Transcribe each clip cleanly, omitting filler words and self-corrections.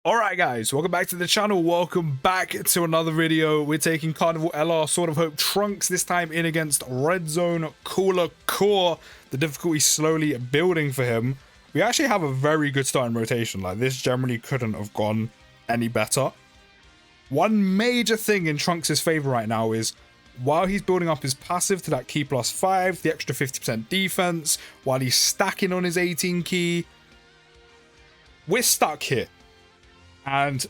Alright guys, welcome back to the channel, welcome back to another video. We're taking Carnival LR, Sword of Hope Trunks, this time in against Red Zone Cooler Core. The difficulty slowly building for him. We actually have a very good starting rotation, like this generally couldn't have gone any better. One major thing in Trunks' favor right now is, while he's building up his passive to that key +5, the extra 50% defense, while he's stacking on his 18 key, we're stuck here. And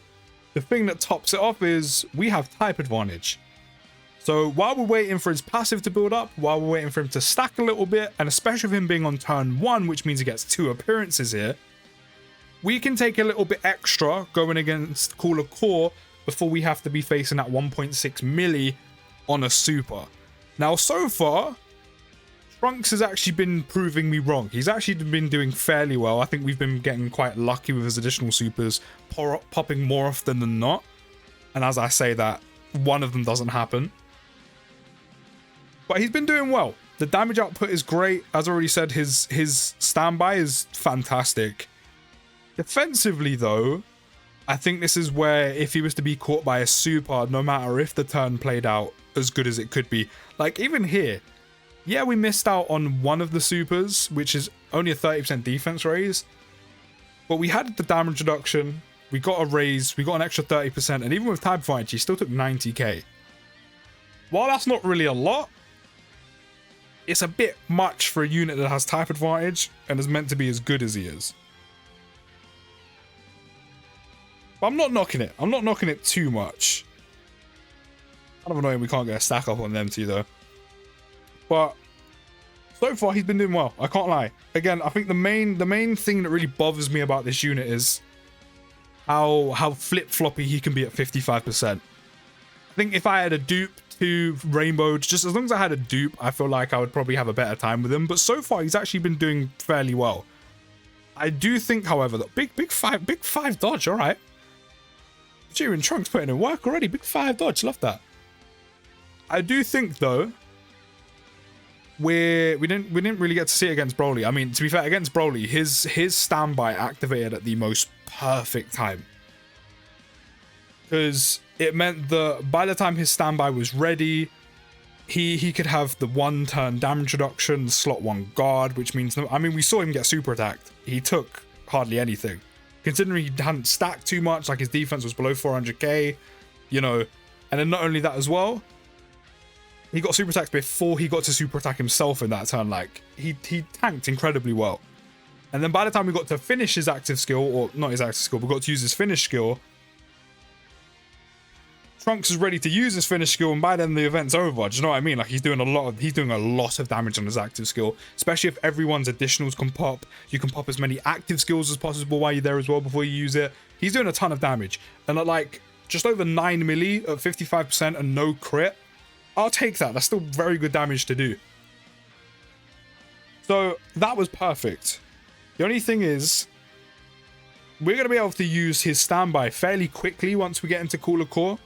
the thing that tops it off is we have type advantage. So while we're waiting for his passive to build up, while we're waiting for him to stack a little bit, and especially with him being on turn 1, which means he gets 2 appearances here, we can take a little bit extra going against Cooler Core before we have to be facing that 1.6 milli on a super. Now so far, Trunks has actually been proving me wrong. He's actually been doing fairly well. I think we've been getting quite lucky with his additional supers popping more often than not. And as I say that, one of them doesn't happen. But he's been doing well. The damage output is great. As I already said, his standby is fantastic. Defensively though, I think this is where if he was to be caught by a super, no matter if the turn played out as good as it could be. Like even here, yeah, we missed out on one of the supers, which is only a 30% defense raise. But we had the damage reduction, we got a raise, we got an extra 30%, and even with type advantage, he still took 90k. While that's not really a lot, it's a bit much for a unit that has type advantage and is meant to be as good as he is. But I'm not knocking it. I'm not knocking it too much. Kind of annoying we can't get a stack up on them two though. But so far he's been doing well, I can't lie. Again, I think the main thing that really bothers me about this unit is how flip-floppy he can be at 55%. I think if I had a dupe to Rainbow, just as long as I had a dupe, I feel like I would probably have a better time with him. But so far he's actually been doing fairly well. I do think, however, that big five dodge, alright. Cheering Trunks putting in work already, big 5 dodge, love that. I do think though, we didn't really get to see it against Broly. I mean, to be fair, against Broly, his standby activated at the most perfect time, because it meant that by the time his standby was ready, he could have the 1-turn damage reduction, slot 1 guard, which means, I mean, we saw him get super attacked. He took hardly anything, considering he hadn't stacked too much. Like his defense was below 400k, you know. And then not only that as well, he got super attacked before he got to super attack himself in that turn. Like he tanked incredibly well. And then by the time we got to finish his active skill, or not his active skill, we got to use his finish skill, Trunks is ready to use his finish skill, and by then the event's over. Do you know what I mean? Like he's doing a lot of damage on his active skill, especially if everyone's additionals can pop. You can pop as many active skills as possible while you're there as well before you use it. He's doing a ton of damage, and at like just over 9 milli at 55% and no crit, I'll take that. That's still very good damage to do. So that was perfect. The only thing is, we're going to be able to use his standby fairly quickly once we get into Cooler Core.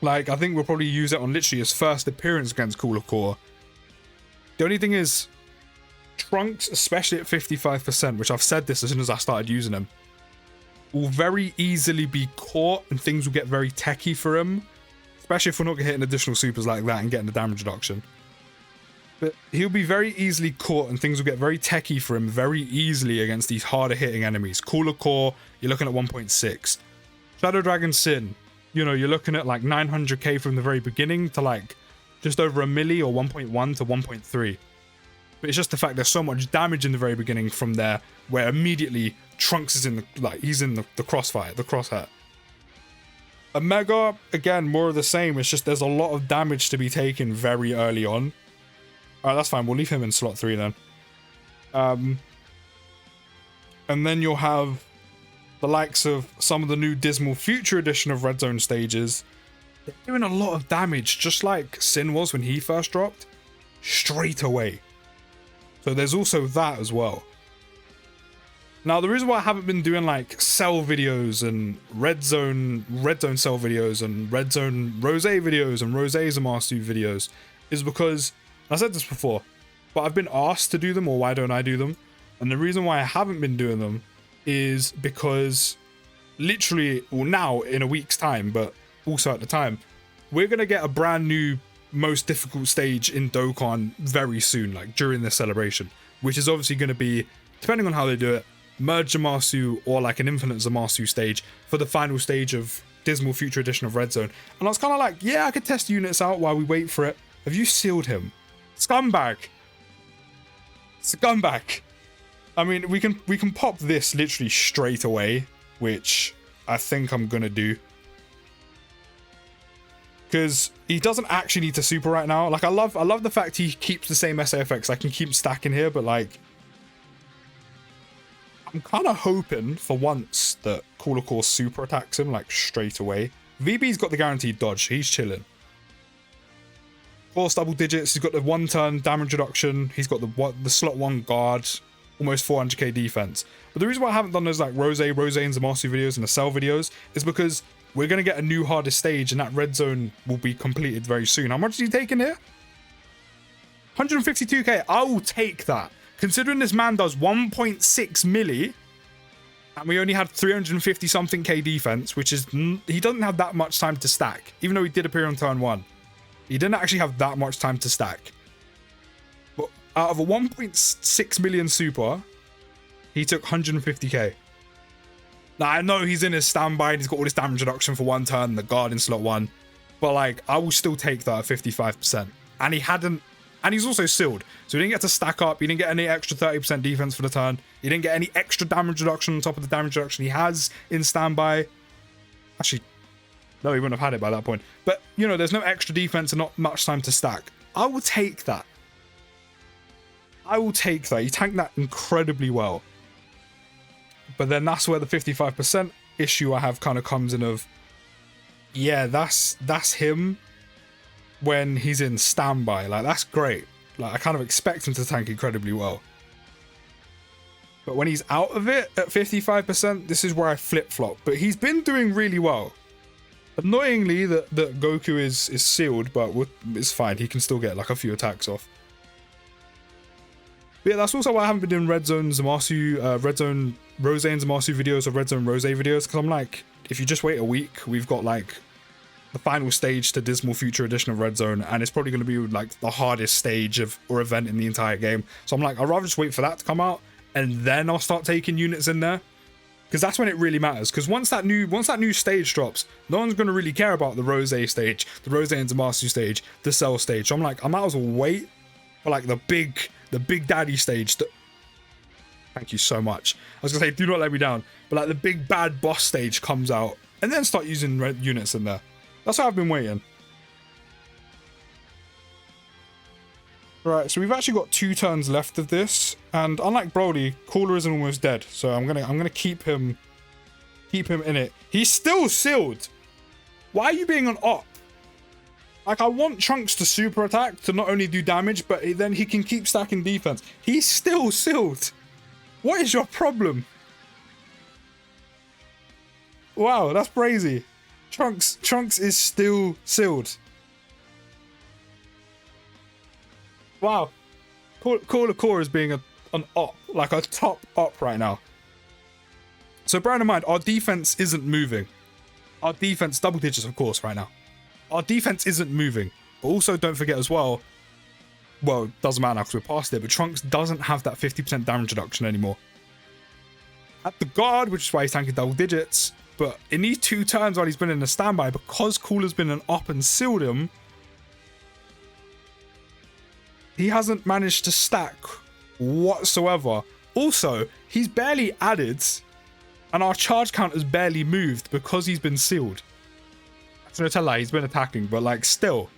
Like, I think we'll probably use it on literally his first appearance against Cooler Core. The only thing is, Trunks, especially at 55%, which I've said this as soon as I started using him, will very easily be caught and things will get very techie for him. Especially if we're not hitting additional supers like that and getting the damage reduction. But he'll be very easily caught and things will get very techie for him very easily against these harder hitting enemies. Cooler Core, you're looking at 1.6. Shadow Dragon Sin, you know, you're looking at like 900k from the very beginning to like just over a milli, or 1.1 to 1.3. But it's just the fact there's so much damage in the very beginning from there, where immediately Trunks is in the, like, he's in the crossfire, the crosshair. A Mega, again, more of the same. It's just there's a lot of damage to be taken very early on. Alright, that's fine. We'll leave him in slot 3 then. And then you'll have the likes of some of the new Dismal Future edition of Red Zone stages. They're doing a lot of damage, just like Sin was when he first dropped, straight away. So there's also that as well. Now, the reason why I haven't been doing like cell videos and red zone cell videos and red zone rose videos and rose Zamasu videos is because, I said this before, but I've been asked to do them, or why don't I do them? And the reason why I haven't been doing them is because literally, well, now in a week's time, but also at the time, we're going to get a brand new most difficult stage in Dokkan very soon, like during this celebration, which is obviously going to be, depending on how they do it, Merge Zamasu or like an Infinite Zamasu stage for the final stage of Dismal Future Edition of Red Zone. And I was kind of like, yeah, I could test units out while we wait for it. Have you sealed him? Scumbag. Scumbag. I mean, we can pop this literally straight away, which I think I'm gonna do. Because he doesn't actually need to super right now. Like, I love the fact he keeps the same SAFX. I can keep stacking here, but like, I'm kind of hoping for once that Cooler Core super attacks him like straight away. VB's got the guaranteed dodge. He's chilling. Force double digits. He's got the 1-turn damage reduction. He's got the slot 1 guard. Almost 400k defense. But the reason why I haven't done those like Rose and Zamasu videos and the Cell videos is because we're going to get a new hardest stage and that red zone will be completed very soon. How much is he taking here? 152k. I will take that. Considering this man does 1.6 milli and we only had 350 something k defense, which is, he doesn't have that much time to stack. Even though he did appear on turn 1. He didn't actually have that much time to stack. But out of a 1.6 million super, he took 150k. Now, I know he's in his standby and he's got all this damage reduction for 1 turn, the guard in slot 1. But, like, I will still take that at 55%. And he hadn't... And he's also sealed. So he didn't get to stack up. He didn't get any extra 30% defense for the turn. He didn't get any extra damage reduction on top of the damage reduction he has in standby. Actually, no, he wouldn't have had it by that point. But, you know, there's no extra defense and not much time to stack. I will take that. I will take that. He tanked that incredibly well. But then that's where the 55% issue I have kind of comes in of, yeah, that's him when he's in standby. Like, that's great. Like, I kind of expect him to tank incredibly well. But when he's out of it at 55%, this is where I flip-flop. But he's been doing really well. Annoyingly, that Goku is sealed, but it's fine. He can still get like a few attacks off. But yeah, that's also why I haven't been doing Red Zone Zamasu, Red Zone Rose and Zamasu videos or Red Zone Rose videos, because I'm like, if you just wait a week, we've got like the final stage to Dismal Future Edition of Red Zone, and it's probably going to be like the hardest stage of or event in the entire game. So I'm like, I'd rather just wait for that to come out, and then I'll start taking units in there. Because that's when it really matters. Because once that new stage drops, no one's going to really care about the Rose stage, the Rose and Zamasu stage, the Cell stage. So I'm like, I might as well wait for like the big daddy stage. Thank you so much. I was going to say, do not let me down. But like the big bad boss stage comes out, and then start using red units in there. That's how I've been waiting. Right, so we've actually got 2 turns left of this, and unlike Broly, Cooler isn't almost dead, so I'm gonna keep him in it. He's still sealed. Why are you being an op? Like, I want Trunks to super attack to not only do damage, but then he can keep stacking defense. He's still sealed. What is your problem? Wow, that's crazy. Trunks is still sealed. Wow. Cooler Core is being an op, like a top op right now. So bear in mind, our defense isn't moving. Our defense, double digits of course right now. Our defense isn't moving. But also don't forget as well, it doesn't matter because we're past it, but Trunks doesn't have that 50% damage reduction anymore. At the guard, which is why he's tanking double digits, but in these 2 turns while he's been in the standby, because Cooler's been an op and sealed him, he hasn't managed to stack whatsoever. Also, he's barely added, and our charge count has barely moved because he's been sealed. That's no tell lie, he's been attacking, but like still.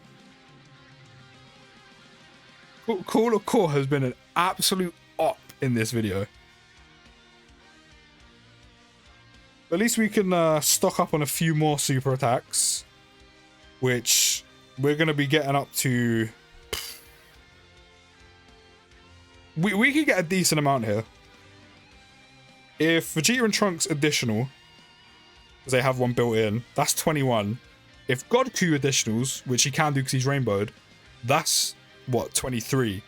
Cooler Core has been an absolute op in this video. At least we can stock up on a few more super attacks, which we're going to be getting up to. We could get a decent amount here. If Vegeta and Trunks additional, because they have one built in, that's 21. If Goku additionals, which he can do because he's rainbowed, that's, what, 23.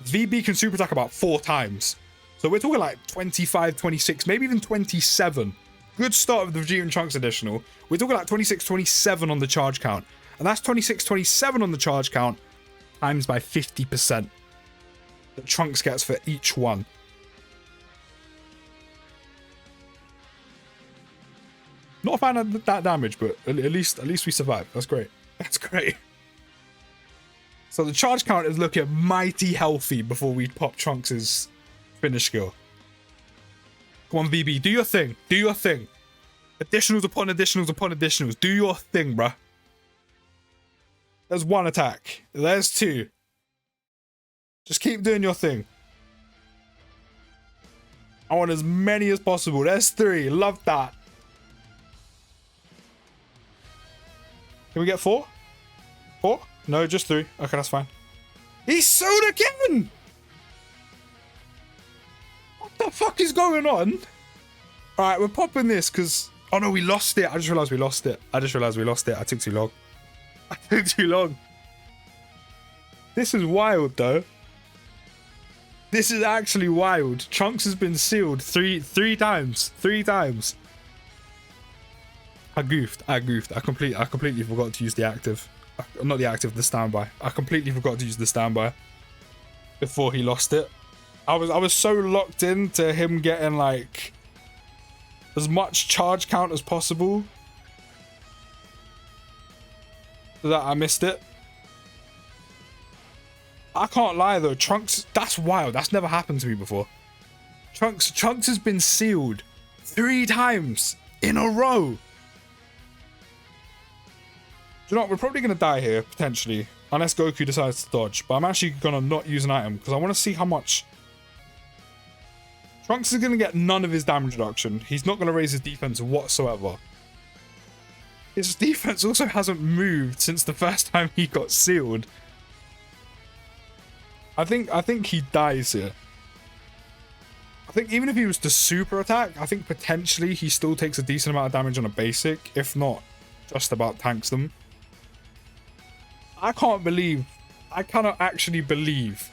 VB can super attack about 4 times. So we're talking like 25, 26, maybe even 27 good start of the Vegeta and Trunks additional. We're talking like 26, 27 on the charge count. And that's 26, 27 on the charge count times by 50% that Trunks gets for each one. Not a fan of that damage, but at least we survived. That's great. That's great. So the charge count is looking mighty healthy before we pop Trunks' finish skill. Come on, VB, do your thing. Do your thing. Additionals upon additionals upon additionals. Do your thing, bruh. There's one attack. There's two. Just keep doing your thing. I want as many as possible. There's three. Love that. Can we get four? Four? No, just three. Okay, that's fine. He's sued again! What the fuck is going on? Alright, we're popping this because... Oh no, we lost it. I just realized we lost it. I took too long. I took too long. This is wild, though. This is actually wild. Trunks has been sealed three times. 3 times. I goofed. I completely forgot to use the active. Not the active, the standby. I completely forgot to use the standby before he lost it. I was so locked into him getting like as much charge count as possible that I missed it. I can't lie though, Trunks, that's wild. That's never happened to me before. Trunks has been sealed 3 times in a row. Do you know what? We're probably going to die here, potentially. Unless Goku decides to dodge. But I'm actually going to not use an item. Because I want to see how much... Trunks is going to get none of his damage reduction. He's not going to raise his defense whatsoever. His defense also hasn't moved since the first time he got sealed. I think he dies here. I think even if he was to super attack, I think potentially he still takes a decent amount of damage on a basic. If not, just about tanks them. I cannot actually believe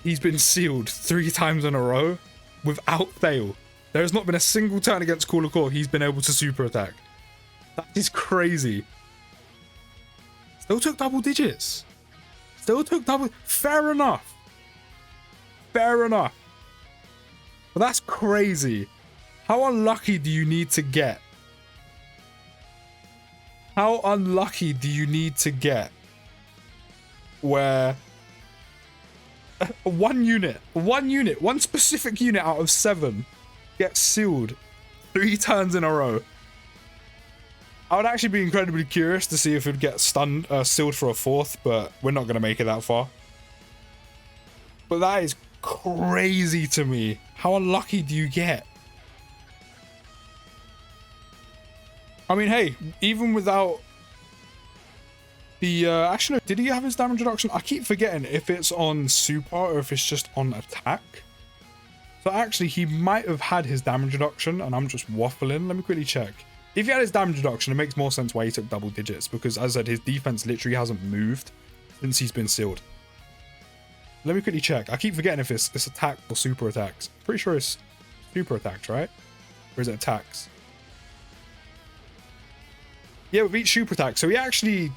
he's been sealed 3 times in a row without fail. There has not been a single turn against Cooler Core he's been able to super attack. That is crazy. Still took double digits. Fair enough. Fair enough. But that's crazy. How unlucky do you need to get? How unlucky do you need to get where one specific unit out of 7 gets sealed 3 turns in a row? I would actually be incredibly curious to see if it would get sealed for a 4th, but we're not going to make it that far. But that is crazy to me. How unlucky do you get? I mean, hey, even without the... actually, no, did he have his damage reduction? I keep forgetting if it's on super or if it's just on attack. So actually, he might have had his damage reduction, and I'm just waffling. Let me quickly check. If he had his damage reduction, it makes more sense why he took double digits, because as I said, his defense literally hasn't moved since he's been sealed. Let me quickly check. I keep forgetting if it's attack or super attacks. Pretty sure it's super attacks, right? Or is it attacks? Yeah, with each super attack. So he actually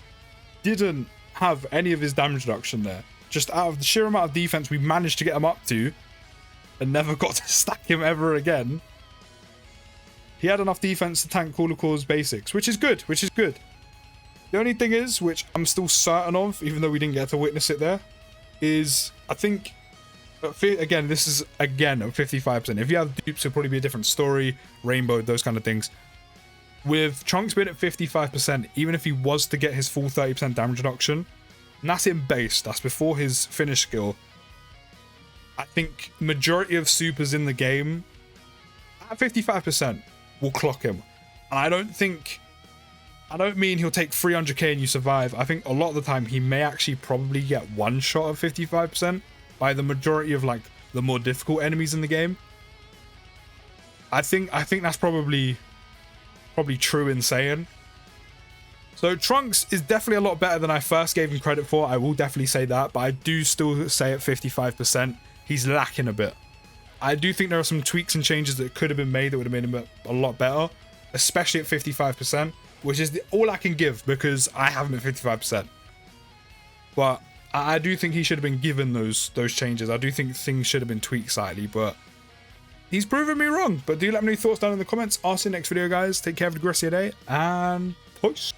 didn't have any of his damage reduction there. Just out of the sheer amount of defense we managed to get him up to and never got to stack him ever again. He had enough defense to tank Cooler Core's basics, which is good, The only thing is, which I'm still certain of, even though we didn't get to witness it there, is I think, again, this is again at 55%. If you have dupes, it'll probably be a different story, Rainbow, those kind of things. With Trunks being at 55%, even if he was to get his full 30% damage reduction, and that's in base, that's before his finish skill, I think majority of supers in the game, at 55%, will clock him. And I don't mean he'll take 300k and you survive. I think a lot of the time he may actually probably get one shot of 55% by the majority of like the more difficult enemies in the game. I think that's probably true in saying. So Trunks is definitely a lot better than I first gave him credit for. I will definitely say that, but I do still say at 55%, he's lacking a bit. I do think there are some tweaks and changes that could have been made that would have made him a lot better, especially at 55%, which is all I can give because I haven't been 55%. But I do think he should have been given those changes. I do think things should have been tweaked slightly, but he's proven me wrong. But do let me know your thoughts down in the comments. I'll see you next video, guys. Take care of the rest of your day, and peace.